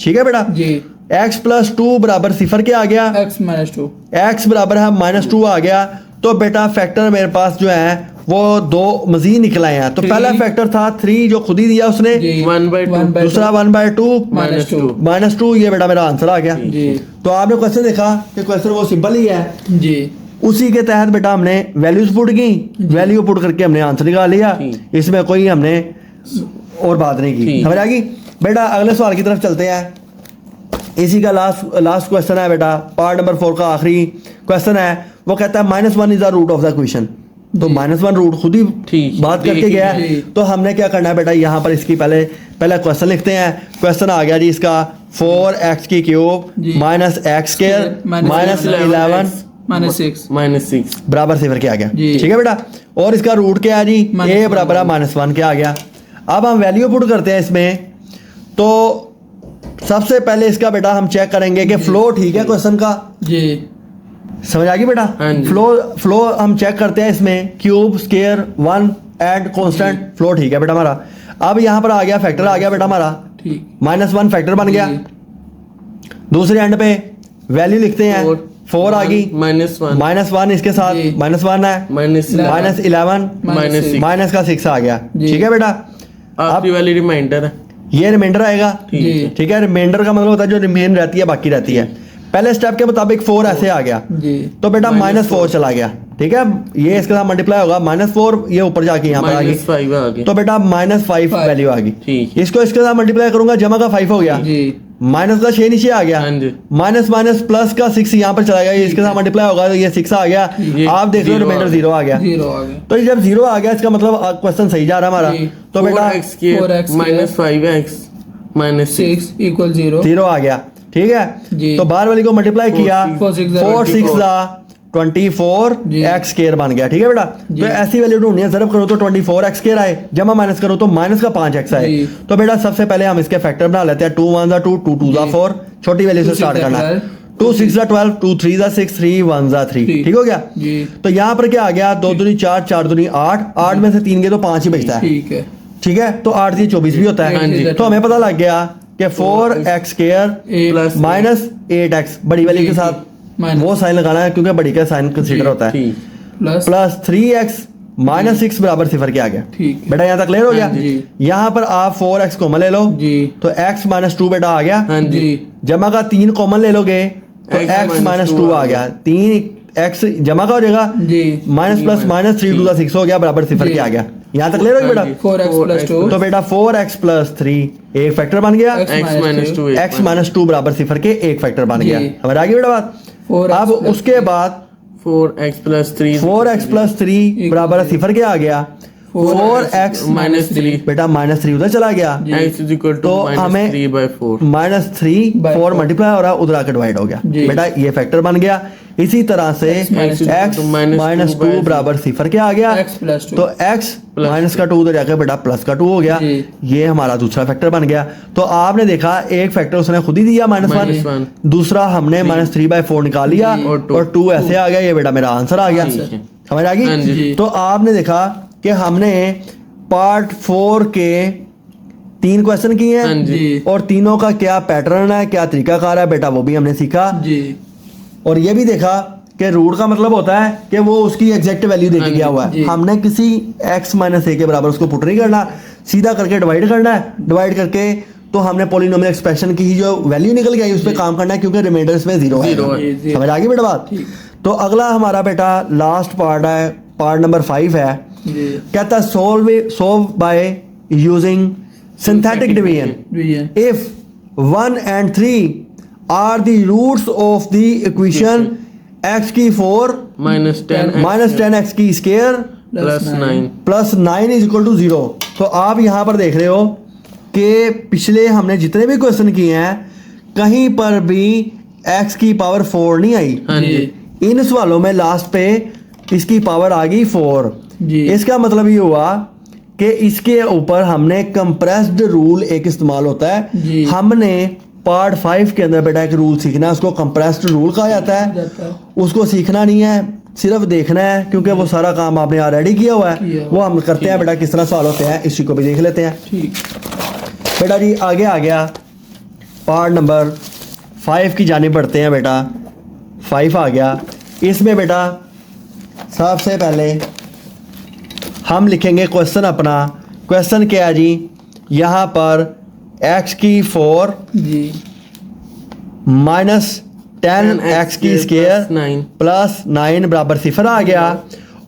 ठीक है बेटा? जी x प्लस 2 बराबर 0 के आ गया, x minus 2 x बराबर है -2 आ गया। तो बेटा फैक्टर मेरे पास जो है वो 2 मजीद निकल आए हैं। तो Three। पहला फैक्टर था 3 जो खुद ही दिया उसने, जी 1/2 दूसरा 1/2 -2 -2, ये बेटा मेरा आंसर आ गया। जी तो आपने क्वेश्चन देखा कि क्वेश्चन वो सिंपल ही है, जी उसी के तहत बेटा हमने वैल्यूज पुट की, वैल्यू पुट करके हमने आंसर निकाल लिया। ठीक। इसमें कोई हमने और बात नहीं की। ठीक। समझ आ गई? बेटा अगले सवाल की तरफ चलते हैं। इसी का लास्ट क्वेश्चन है बेटा, पार्ट नंबर 4 का आखिरी क्वेश्चन है। वो कहता है -1 is the root of the question. तो जी। -1 रूट खुद ही ठीक। बात करके ठीक, गया है। जी। तो हमने क्या करना है बेटा, यहाँ पर इसकी पहले क्वेश्चन लिखते हैं। क्वेश्चन आ गया जी इसका 4x की क्यूब जी। माइनस एक्स स्क्वायर माइनस 11 -6 बराबर 0 के आ गया। जी। ठीक है बेटा? और इसका रूट क्या है जी? -1 a बराबर है -1 के आ गया। अब हम वैल्यू पुट करते हैं इसमें। तो सबसे पहले इसका बेटा हम चेक करेंगे कि फ्लो ठीक है क्वेश्चन का। जी समझ आ गई बेटा? हाँ जी। फ्लो हम चेक करते हैं इसमें, cube square 1 and constant, flow ठीक है बेटा हमारा। अब यहाँ पर आ गया फैक्टर आ गया बेटा हमारा, ठीक -1 फैक्टर बन गया। जी। दूसरे एंड पे वैल्यू लिखते हैं, 4 आ गई, -1 -1 इसके साथ जी। -1 है, -11 -11 -6 माइनस का 6 आ गया। जी। ठीक है बेटा? आपकी वाली रिमाइंडर है। ये रिमाइंडर आएगा। ठीक जी। है। ठीक है? रिमाइंडर का मतलब होता है जो रिमेन रहती है बाकी रहती है। पहले स्टेप के मुताबिक 4 ऐसे आ गया, जी तो बेटा -4 -4 चला गया। ठीक है? ये इसके साथ मल्टीप्लाई होगा, -4 ये ऊपर जाके यहाँ पर आ गई, -5 आ गया। तो बेटा -5 वैल्यू आ गई। ठीक। इसको इसके साथ मल्टीप्लाई करूंगा, जमा का 5 हो गया, जी माइनस का 6 नीचे आ गया, हाँ जी। माइनस माइनस प्लस का 6 यहाँ पर चला गया, ये इसके साथ मल्टीप्लाई होगा तो ये 6 आ गया। ये आप देख लो 0 रिमाइंडर 0 आ गया। 0 आ गया तो ये जब 0 आ गया इसका मतलब क्वेश्चन सही जा रहा है हमारा। जी। तो बेटा 4x -5x -6 6 equal 0 0 आ गया। ठीक है? जी। तो बाहर वाली को मल्टीप्लाई किया, 4 6 4 6 24 जी। x स्क्वायर बन गया। ठीक है बेटा? जी। तो ऐसी वैल्यू ढूंढनी है, ज़रब करो तो 24 x स्क्वायर आए, जमा माइनस करो तो माइनस का 5 x आए। जी। तो बेटा सबसे पहले हम इसके फैक्टर बना लेते हैं। 2 1 2 2 2 जी। 4, छोटी वैल्यू से 2 स्टार्ट 6 करना है। 12, 2 6 12 2 3 6 3 1 3। ठीक। ठीक हो गया? जी तो यहाँ पर क्या आ गया, 2 दूनी 4 4 दूनी 8, 8 में से 3 गए तो 5 ही बचता है। ठीक है ठीक है? तो 8 से 24 भी होता हाँ है। जी। तो हमें पता लग गया कि 4x square plus minus 8x बड़ी वाली के साथ माइनस वो साइन लगाना है क्योंकि बड़ी का साइन कंसीडर होता है ठीक प्लस प्लस 3x माइनस 6 बराबर सिफर के आ गया ठीक है बेटा यहाँ तक क्लियर हो गया हाँ जी। यहाँ पर आप 4x कॉमन ले लो जी तो x माइनस 2 बेटा आ गया हाँ जी जी जमा का 3 कॉमन ले लोगे तो X x माइनस minus 2 2 आ गया 3x जमा का हो जाएगा जी minus plus minus 3 to the 6 हो गया बराबर सिफर जी। के आ गया यहाँ तक क्लियर हो गया बेटा 4x प्लस 2 तो बेटा 4x प्लस 3 एक फैक्टर बन गया X x minus 2 x minus 2 बराबर सिफर के एक फैक्टर बन जी। गया समझ आ गई बेटा बात 4x अब plus उसके बाद 4x प्लस 3 4x प्लस 3 बराबर सिफर के आ गया 4x माइनस 3 बेटा माइनस 3 उधर चला गया x इज इक्वल टू तो माइनस हमें 3 बाय 4 माइनस 3 By 4 4 मल्टीप्लाई हो रहा है उधर आकर डिवाइड हो गया जी। बेटा ये फैक्टर बन गया इसी तरह से minus x two minus minus 2 2 बराबर सिफर के आ गया x प्लस 2 तो x माइनस का 2 उधर जाकर बेटा प्लस का 2 हो गया जी। ये हमारा दूसरा फैक्टर बन गया तो आपने देखा एक फैक्टर उसने खुद ही दिया माइनस Minus वन one। दूसरा हमने माइनस 3/4 निकाल लिया जी। और 2 ऐसे आ गया ये बेटा मेरा आंसर आ गया ठीक है। समझ आ हाँ गई जी। तो आपने देखा कि हमने पार्ट 4 के 3 क्वेश्चन किए हाँ हैं जी जी और तीनों का क्या पैटर्न है क्या तरीकाकार है बेटा वो भी हमने सीखा जी और ये भी देखा कि रूट का मतलब होता है कि वो उसकी एग्जैक्ट वैल्यू देके हाँ गया हुआ है जी। हमने किसी x माइनस ए के बराबर उसको पुट नहीं करना सीधा करके डिवाइड करना है डिवाइड करके तो हमने पोलिनोमियल एक्सप्रेशन की ही जो वैल्यू निकल गई उस पर काम करना है क्योंकि रिमाइंडर इसमें जीरो है Zero है। जी। समझ आ गई बेटा बात ठीक। तो अगला हमारा बेटा लास्ट पार्ट है पार्ट नंबर 5 है जी कहता है solve by using synthetic division division if 1 and 3 are the roots of the equation x की 4 माइनस 10 minus 10x की square plus 9 plus 9 is equal to 0 तो आप यहाँ पर देख रहे हो कि पिछले हमने जितने भी क्वेश्चन किए हैं कहीं पर भी x की पावर 4 नहीं आई हाँ जी इन सवालों में लास्ट पे इसकी पावर आ गई 4 जी। इसका मतलब ये हुआ कि इसके ऊपर हमने कंप्रेस्ड रूल एक इस्तेमाल होता है जी। हमने पार्ट 5 के अंदर बेटा एक रूल सीखना है उसको कंप्रेस्ड रूल कहा जाता है जाता है उसको सीखना नहीं है सिर्फ देखना है क्योंकि वो सारा काम आपने ऑलरेडी किया हुआ है किया हुआ। वो हम करते हैं बेटा किस तरह सवाल होते हैं इसी को भी देख लेते हैं ठीक बेटा जी आगे आ गया पार्ट नंबर 5 की जानिब बढ़ते हैं बेटा 5 आ गया इसमें बेटा सबसे पहले हम लिखेंगे क्वेश्चन अपना क्वेश्चन क्या है जी यहाँ पर x की 4 जी माइनस 10x की स्केयर 9 प्लस 9 बराबर सिफर आ गया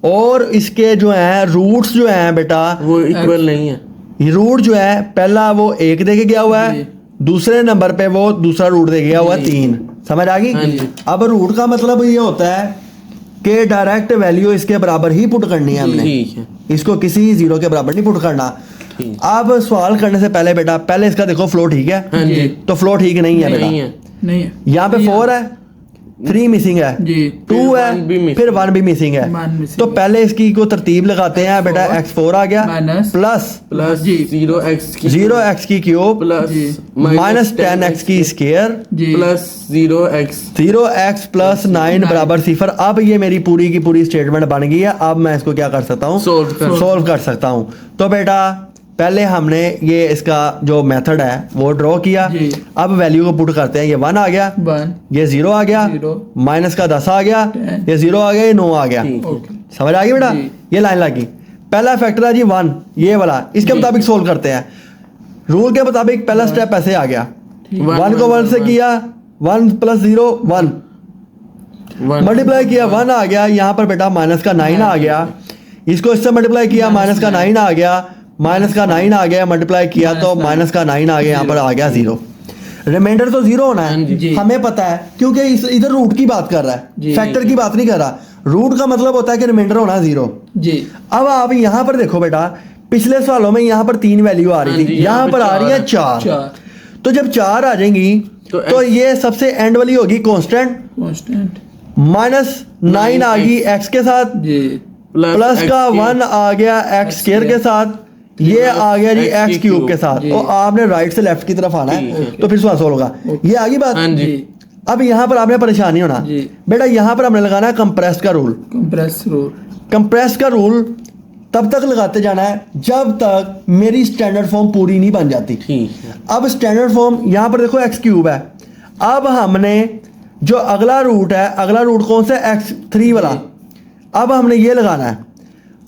और इसके जो हैं रूट्स जो हैं बेटा वो इक्वल नहीं है ये रूट जो है पहला वो 1 दे के गया हुआ है जी। दूसरे नंबर पे वो दूसरा रूट दे गया हुआ है 3 समझ आ हाँ गई जी। अब रूट का मतलब ये होता है कि डायरेक्ट वैल्यू इसके बराबर ही पुट करनी है हमने ठीक है इसको किसी जीरो के बराबर नहीं पुट करना ठीक अब सवाल करने से पहले बेटा पहले इसका देखो फ्लो ठीक है हाँ जी तो फ्लो ठीक नहीं है नहीं बेटा है नहीं है यहाँ पे 4 है 3 मिसिंग है जी 2 फिर है one भी missing फिर 1 भी मिसिंग है One missing तो है। पहले इसकी को तरतीब लगाते हैं बेटा Four, x4 आ गया minus प्लस प्लस जी। 0x की 0x की क्यूब प्लस जी। माइनस 10x की स्केयर जी प्लस 0x 0x प्लस 9 बराबर सिफर अब ये मेरी पूरी की पूरी स्टेटमेंट बन गई है अब मैं इसको क्या कर सकता हूँ Solve कर सकता हूँ तो बेटा पहले हमने ये इसका जो मेथड है वो ड्रॉ किया जी। अब वैल्यू को पुट करते हैं ये 1 आ गया 1 ये 0 आ गया Zero। माइनस का 10 आ गया 10 ये 0 आ गया ये 9 आ गया ठीक है। ओके समझ आ गई बेटा जी। ये लाइन लगी पहला फैक्टर है जी 1 ये वाला इसके जी। मुताबिक सोल्व करते हैं रूल के मुताबिक पहला स्टेप ऐसे आ गया ठीक। 1 को 1 से किया 1 प्लस 0 1 मल्टीप्लाई किया 1 आ गया यहाँ पर बेटा माइनस का 9 आ गया इसको इससे मल्टीप्लाई किया माइनस का 9 आ गया माइनस का 9 आ गया मल्टीप्लाई किया तो माइनस का 9 आ गया यहाँ पर आ गया 0 रिमाइंडर तो 0 होना हाँ है जी। हमें पता है क्योंकि इधर रूट की बात कर रहा है जी। फैक्टर की बात नहीं कर रहा रूट का मतलब होता है कि रिमाइंडर होना 0 जी अब आप यहाँ पर देखो बेटा पिछले सवालों में यहाँ पर 3 वैल्यू आ रही हाँ थी जी, यहाँ यहाँ पर पे आ रही है 4 4 तो जब 4 आ जाएंगी तो तो ये सबसे एंड वाली होगी कांस्टेंट कांस्टेंट माइनस 9 आ गई x के साथ जी प्लस का 1 आ गया x स्क्वायर के साथ ये आ गया जी x x क्यूब के साथ जी। तो आपने राइट से लेफ्ट की तरफ आना ठीक है है। तो फिर सवाल सोल्व होगा ओके। ये आगे बात हाँ जी जी अब यहाँ पर आपने परेशान नहीं होना जी। बेटा यहाँ पर हमने लगाना है कंप्रेस्ड का रूल कंप्रेस रूल कंप्रेस्ड का रूल तब तक लगाते जाना है जब तक मेरी स्टैंडर्ड फॉर्म पूरी नहीं बन जाती। ठीक है। अब स्टैंडर्ड फॉर्म यहाँ पर देखो एक्स क्यूब है। अब हमने जो अगला रूट है, अगला रूट कौन सा है, x3 वाला, अब हमने ये लगाना है।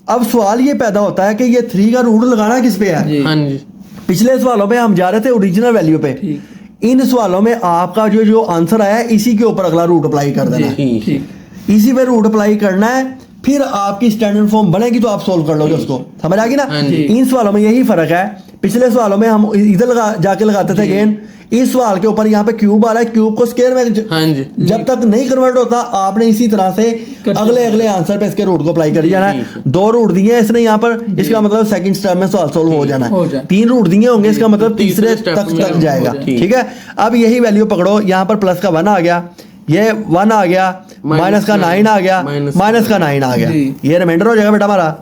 अब सवाल ये पैदा होता है कि ये 3 का रूट लगाना किस पे है। जी। हाँ जी। पिछले सवालों में हम जा रहे थे ओरिजिनल वैल्यू पे, ठीक। इन सवालों में आपका जो जो आंसर आया है इसी के ऊपर अगला रूट अप्लाई कर देना है। ठीक है। ठीक। इसी पे रूट अप्लाई करना है, फिर आपकी स्टैंडर्ड फॉर्म बनेगी तो आप सोल्व कर लोगे उसको। समझ आ गई ना। हाँ जी। इन सवालों में यही फर्क है। पिछले सवालों में हम इधर जाके लगाते थे गेन, इस सवाल के ऊपर यहाँ पे क्यूब आ रहा है, क्यूब को स्क्वायर में हाँ जी। जब तक नहीं कन्वर्ट होता आपने इसी तरह से अगले अगले आंसर पे इसके रूट को अप्लाई कर जाना है। ठीक 2 रूट दिए हैं इसने यहाँ पर, इसका मतलब सेकंड स्टेप में सवाल सोल्व हो जाना हो है। जाए। 3 रूट दिए होंगे, इसका मतलब तीसरे तीसरे स्टेप तक में हो जाएगा। जाए। ठीक है। अब यही वैल्यू पकड़ो, यहाँ पर प्लस का 1 आ गया, ये 1 आ गया, माइनस का 9 आ गया, माइनस का 9 आ गया, जी। ये रिमाइंडर हो जाएगा बेटा हमारा।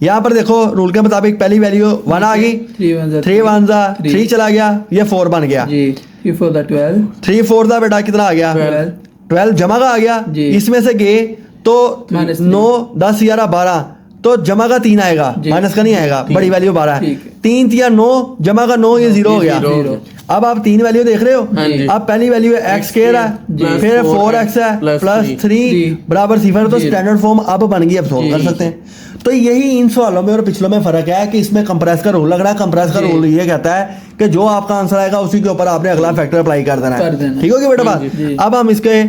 यहाँ पर देखो रूल के मुताबिक पहली वैल्यू 1 आ गई, 3 1 जा 3 चला गया, ये 4 बन गया। जी। 3 4 12 3 4 दा बेटा कितना आ गया, 12 12 जमा का आ गया। जी। इसमें से गए तो माइनस 9 10 11 12, तो जमा का 3 आएगा, जी। माइनस का नहीं आएगा, बड़ी वैल्यू 12 है। ठीक है। 3 3 9 जमा का 9, ये 0 हो गया। जीरो। अब आप 3 वैल्यू देख रहे हो। हाँ जी। अब पहली वैल्यू है एक्स स्क्वायर है, जी। फिर प्लस 4x है, प्लस प्लस थ्री। 3 जी। बराबर 0, तो जी। स्टैंडर्ड फॉर्म अब बन गई, अब सोल्व कर जी। सकते हैं। तो यही इन सवालों में और पिछलों में फर्क है कि इसमें कंप्रेस का रूल लग रहा है। कंप्रेस का जी। रूल ये कहता है कि जो आपका आंसर आएगा उसी के ऊपर आपने अगला फैक्टर अप्लाई कर देना कर है। देना। ठीक होगी बेटा बात। जी, जी। अब हम इसके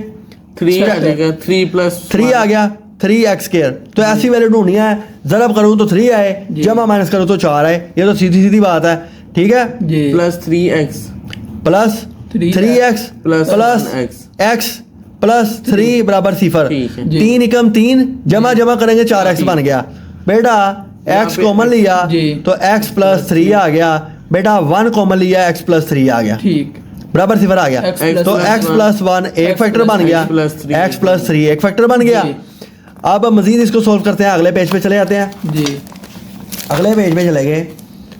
3 आ जाएगा, 3 प्लस 3 आ गया, 3x स्क्वायर, तो ऐसी वैल्यू ढूंढनी है। जरब करूं तो 3 आए, जी। जमा माइनस करूं तो 4 आए, ये तो सीधी सीधी बात है। ठीक है। जी। Plus 3x plus 3x plus plus x plus 3 बराबर 0। ठीक है। जी। 3 एकम 3, जमा जमा करेंगे 4x बन गया बेटा। यहाँ x पे कॉमन लिया जी। तो x प्लस 3 आ गया बेटा, 1 कॉमन लिया x प्लस 3 आ गया, ठीक। बराबर 0 आ गया। X प्लस तो वन। x प्लस 1 एक X फैक्टर प्लस बन गया, X plus three x plus 3 एक फैक्टर बन गया। जी। अब मजीद इसको सोल्व करते हैं, अगले पेज पे चले जाते हैं। जी। अगले पेज पे चले गए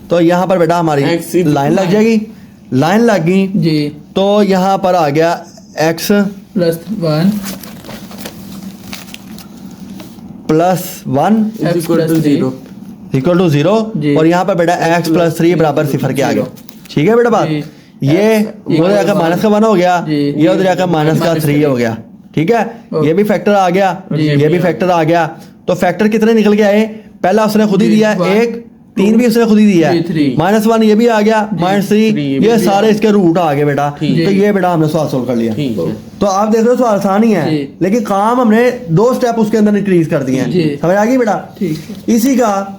तो यहाँ पर बेटा हमारी X is लाइन लग जाएगी, लाइन लग गई जी। तो यहाँ पर आ गया x plus 1 plus 1 is equal to plus 0। Equal to 0, जी। और यहाँ पर बेटा x प्लस 3 बराबर 0 के आ गया। ठीक है बेटा बात। जी। ये उधर जाकर माइनस का 1 हो गया, जी। ये उधर जाकर माइनस का 3 हो गया। ठीक है। ओके। ये भी फैक्टर आ गया, जी। ये भी फैक्टर आ गया। तो फैक्टर कितने निकल के आए, पहला उसने खुद ही जी, दिया one, 1, 3 भी उसने खुद ही दिया जी, है, three। -1 ये भी आ गया, -3 three ये भी ये आ सारे इसके रूट आ गए बेटा। ठीक तो है। ये बेटा हमने सवाल सोल्व कर लिया। ठीक है। तो आप देख रहे हो सवाल आसान ही है, जी। लेकिन काम हमने 2 स्टेप उसके अंदर इंक्रीज कर दिए जी। हैं। समझ आ गई बेटा। ठीक है। इसी का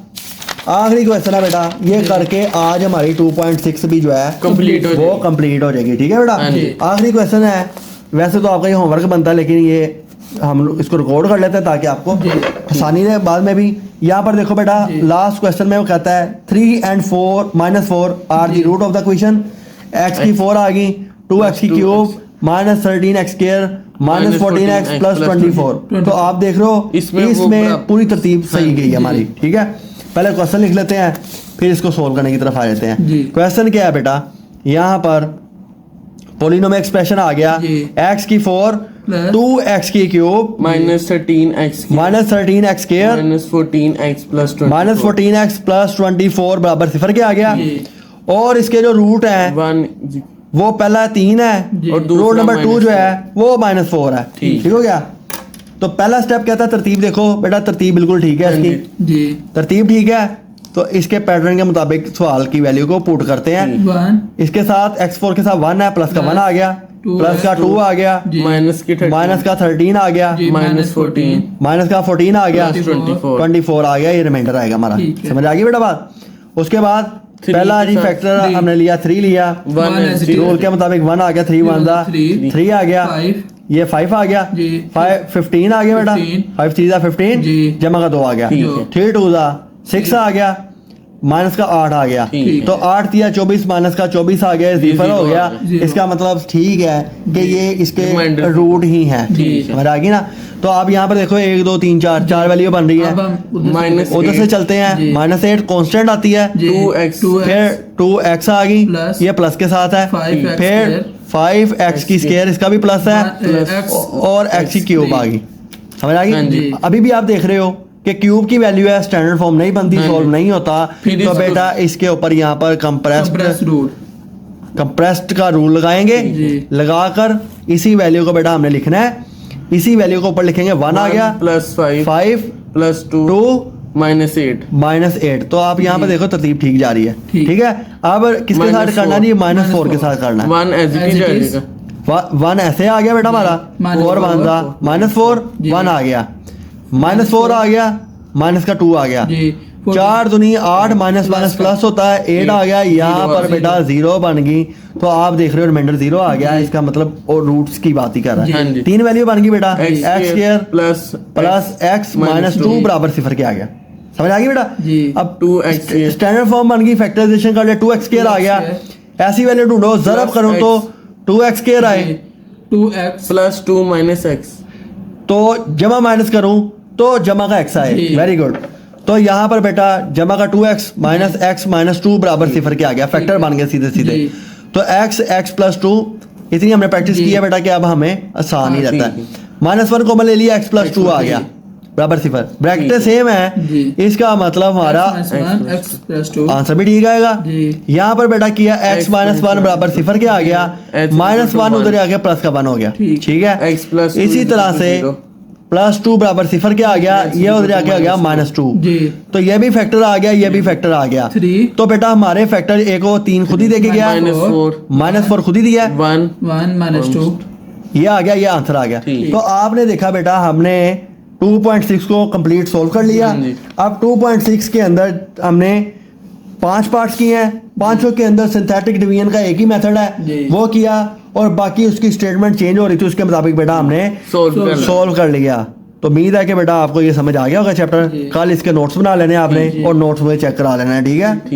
आखिरी क्वेश्चन है बेटा, ये करके आज हमारी 2.6 भी जो है कंप्लीट हो वो जाएगी। कंप्लीट हो जाएगी। ठीक है बेटा। हाँ जी। आखिरी क्वेश्चन है, वैसे तो आपका ये होमवर्क बनता है, लेकिन ये हम लोग इसको रिकॉर्ड कर लेते हैं ताकि आपको जी। आसानी रहे बाद में भी। यहाँ पर देखो बेटा, जी। लास्ट क्वेश्चन में वो कहता है 3 and 4 -4 are the root of the question. x की 4 आ गई, 2x की cube, -13x square, -14x plus 24। तो आप देख रहे हो इसमें वो इसमें बड़ा- पूरी तरतीब सही हाँ, गई है हमारी। ठीक है। पहले क्वेश्चन लिख लेते हैं, फिर इसको सोल्व करने की तरफ आ जाते हैं। जी। क्वेश्चन क्या है बेटा, यहाँ पर पोलिनोम एक्सप्रेशन आ गया, जी। x की 4 प्लस 2x की cube -13x -13x square -14x plus 24 -14x plus 24 बराबर 0 के आ गया। जी। और इसके जो रूट है 1 वो पहला 3 है, जी। और रूट दूसरा नंबर 2 जो है -4 वो -4 है। ठीक। ठीक हो गया। तो पहला स्टेप कहता है तरतीब देखो बेटा, तरतीब बिल्कुल ठीक है हाँ इसकी, जी। जी। तरतीब ठीक है। तो इसके पैटर्न के मुताबिक सवाल की वैल्यू को पुट करते हैं। 1 इसके साथ x4 के साथ 1 है, प्लस का 1 आ गया, Two प्लस का 2 आ गया, जी। माइनस की 13 माइनस का 13 आ गया, जी। -14 माइनस का 14 आ गया, प्लस 24 24 आ गया। ये रिमाइंडर आएगा हमारा। ठीक है। समझ आ गई बेटा बात। उसके बाद Three पहला के जी साथ फैक्टर three। हमने लिया 3 लिया, 1 One है रूल के मुताबिक 1 आ गया, 3 1 दा Three। 3 आ गया, 5 ये 5 आ गया, जी। 5 15 आ गया बेटा, 15 5 3 15 जी। जमा का 2 आ गया, ठीक है। 3 2 6 आ गया, माइनस का 8 आ गया। ठीक तो 8 दिया 24 माइनस का 24 आ गया, जी, जीरो हो जीरो गया। आ गया। इसका मतलब ठीक है कि ये इसके Reminder। रूट ही है। ठीक है। समझ आ गई ना। तो आप यहाँ पर देखो 1 2 3 4 वैल्यू बन रही अब है। हम उधर से- माइनस उधर से 8 चलते हैं, जी। -8 कांस्टेंट आती है, जी। 2x फिर 2x आ गई, प्लस ये प्लस के साथ है, 5x फिर 5x की स्क्वायर इसका भी प्लस है, प्लस और x की क्यूब आ गई। समझ आ हाँ गई। जी। अभी भी आप देख रहे हो कि क्यूब की वैल्यू है स्टैंडर्ड फॉर्म नहीं बनती, हाँ जी। सॉल्व नहीं होता, फिर तो इसको- बेटा इसके ऊपर यहाँ पर कंप्रेस रूल कंप्रेस्ड का रूल लगाएंगे, जी। लगाकर इसी वैल्यू को बेटा हमने लिखना है, इसी वैल्यू को ऊपर लिखेंगे 1 आ गया, प्लस 5 5 प्लस 2 2 माइनस 8 -8। तो आप यहाँ पर जी। देखो तरतीब ठीक जा रही है, ठीक। ठीक है। अब किसके साथ करना है जी? -4 के -4 साथ करना है। 1 as As it it is is। जाएगा। 1 ऐसे आ गया बेटा हमारा, -4 और वन था -4 जी। 1 आ गया, -4 आ गया, माइनस का 2 आ गया, जी 4 दूनी 8 माइनस माइनस प्लस होता है, 8 आ गया, यहाँ Zero, पर बेटा 0 बन गई। तो आप देख रहे हो रिमाइंडर 0 आ गया, जी। इसका मतलब और रूट्स की बात ही कर रहा जी। हाँ है। जी। 3 वैल्यू बन गई बेटा, x x square square plus x minus 2 बराबर 0 के आ गया। समझ आ गई बेटा? जी। अब 2x स्क्वायर। स्टैंडर्ड फॉर्म बन गई, फैक्टराइजेशन कर लिया, 2x स्क्वायर आ गया। ऐसी वैल्यू ढूंढो, जरब Plus करो तो x। 2x स्क्वायर आए, 2x प्लस 2 माइनस एक्स तो जमा माइनस करूं तो जमा का x आए। जी। Very good. तो यहाँ पर बेटा जमा का 2x माइनस x माइनस 2 बराबर 0 के आ गया, फैक्टर बन गया सीधे सीधे। जी। तो x प्लस 2 इतनी हमने प्रैक्टिस जी। की है बेटा कि अब हमें आसान ही हाँ, रहता ठीक है। -1 कॉमन ले लिया, x प्लस 2 आ जी। गया बराबर 0, ब्रैकेट ठीक। सेम है, जी। इसका मतलब हमारा x प्लस 2 आंसर भी ठीक आएगा। जी। यहाँ पर बेटा किया x X माइनस 1 बराबर 0 के आ गया, H -1 1 उधर आ गया, प्लस का 1 हो गया, ठीक। ठीक है। X plus 2 इसी तरह से0। +2 बराबर 0 के आ गया, ये उधर आके आ गया -2। जी तो ये भी फैक्टर आ गया, ये भी फैक्टर आ गया। 3 तो बेटा हमारे फैक्टर एक को 3 खुद ही दे के गया, माइनस 4 -4 खुद ही दिया है, 1 1 माइनस 2 ये आ गया, ये आंसर आ गया। ठीक। तो आपने देखा बेटा हमने 2.6 को कंप्लीट सोल्व कर लिया। हाँ जी। अब 2.6 के अंदर हमने 5 पार्ट्स किए हैं, पांचों के अंदर सिंथेटिक डिवीजन का एक ही मेथड है, जी। वो किया, और बाकी उसकी स्टेटमेंट चेंज हो रही थी, उसके मुताबिक बेटा हमने सोल्व कर सोल्व कर लिया। तो उम्मीद है कि बेटा आपको ये समझ आ गया होगा चैप्टर। जी। कल इसके नोट्स बना लेने हैं आपने, जी। और नोट्स में चेक करा लेना है, ठीक है। ठीक